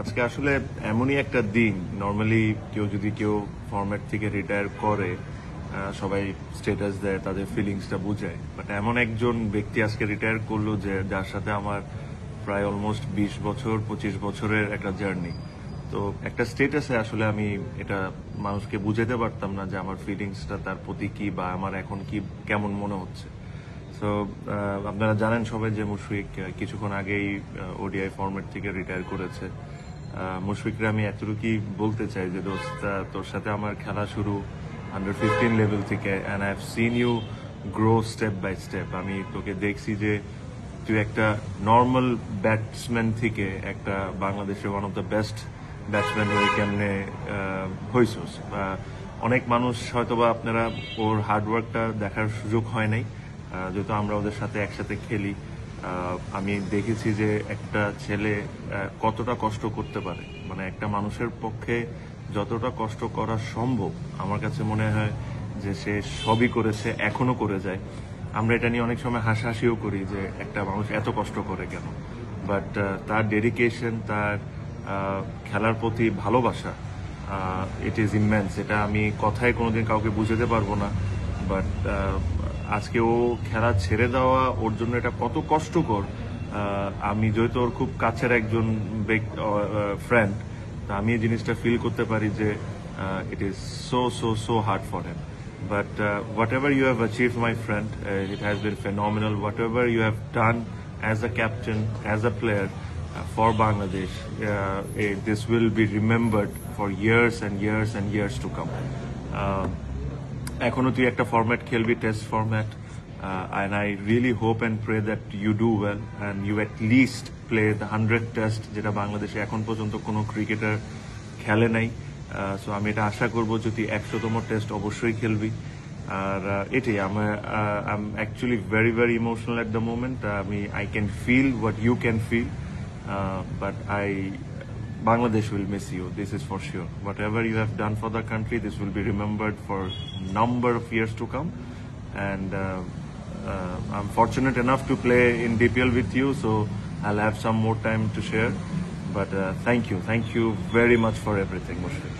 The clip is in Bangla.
আজকে আসলে এমনই একটা দিন। নর্মালি কেউ ফরম্যাট থেকে রিটায়ার করে সবাই স্ট্যাটাস দেয়, তাদের ফিলিংসটা বুঝায়, বাট এমন একজন ব্যক্তি আজকে রিটায়ার করলো যার সাথে আমার প্রায় অলমোস্ট 20 বছর 25 বছরের একটা জার্নি। তো একটা স্ট্যাটাসে আসলে আমি এটা মানুষকে বুঝাতে পারতাম না যে আমার ফিলিংসটা তার প্রতি কি, বা আমার এখন কি কেমন মনে হচ্ছে। তো আপনারা জানেন সবাই যে মুশফিক কিছুক্ষণ আগেই ওডিআই ফরম্যাট থেকে রিটায়ার করেছে। মুশফিকরে আমি এতটুকুই বলতে চাই যে দোস্ত, তোর সাথে আমার খেলা শুরু আন্ডার 15 লেভেল থেকে, and I have seen you grow step by step. আমি তোকে দেখছি যে তুই একটা নর্মাল ব্যাটসম্যান থেকে একটা বাংলাদেশের one of the best batsman হয়ে কেমনে হয়েছিস। অনেক মানুষ হয়তোবা আপনারা ওর হার্ডওয়ার্কটা দেখার সুযোগ হয় নাই, যেহেতু আমরা ওদের সাথে একসাথে খেলি। আমি দেখেছি যে একটা ছেলে কতটা কষ্ট করতে পারে, মানে একটা মানুষের পক্ষে যতটা কষ্ট করা সম্ভব আমার কাছে মনে হয় যে সে সবই করেছে, এখনো করে যায়। আমরা এটা নিয়ে অনেক সময় হাসাহাসিও করি যে একটা মানুষ এত কষ্ট করে কেন, বাট তার ডেডিকেশন, তার খেলার প্রতি ভালোবাসা, ইট ইজ ইমেন্স। এটা আমি কথায় কোনোদিন কাউকে বুঝাতে পারবো না। বাট আজকে ও খেলা ছেড়ে দেওয়া ওর জন্য এটা কত কষ্টকর, আমি যেহেতু ওর খুব কাছের একজন ফ্রেন্ড, তা আমি এই জিনিসটা ফিল করতে পারি যে it is so so so hard for him. But whatever you have achieved, my friend, it has been phenomenal. Whatever you have done as a captain, as a player for Bangladesh, this will be remembered for years and years and years to come. এখনো তুই একটা ফরম্যাট খেলবি, test format, and I really hope and pray that you do well and you at least play the 100 test, যেটা বাংলাদেশে এখন পর্যন্ত কোনো ক্রিকেটার খেলে নাই। সো আমি এটা আশা করবো যে তুই 100তম টেস্ট অবশ্যই খেলবি। আর এটাই I am actually very very emotional at the moment. I can feel what you can feel, but Bangladesh will miss you. This is for sure. Whatever you have done for the country, this will be remembered for number of years to come. And I'm fortunate enough to play in DPL with you, so I'll have some more time to share. But thank you very much for everything, Mushfiq.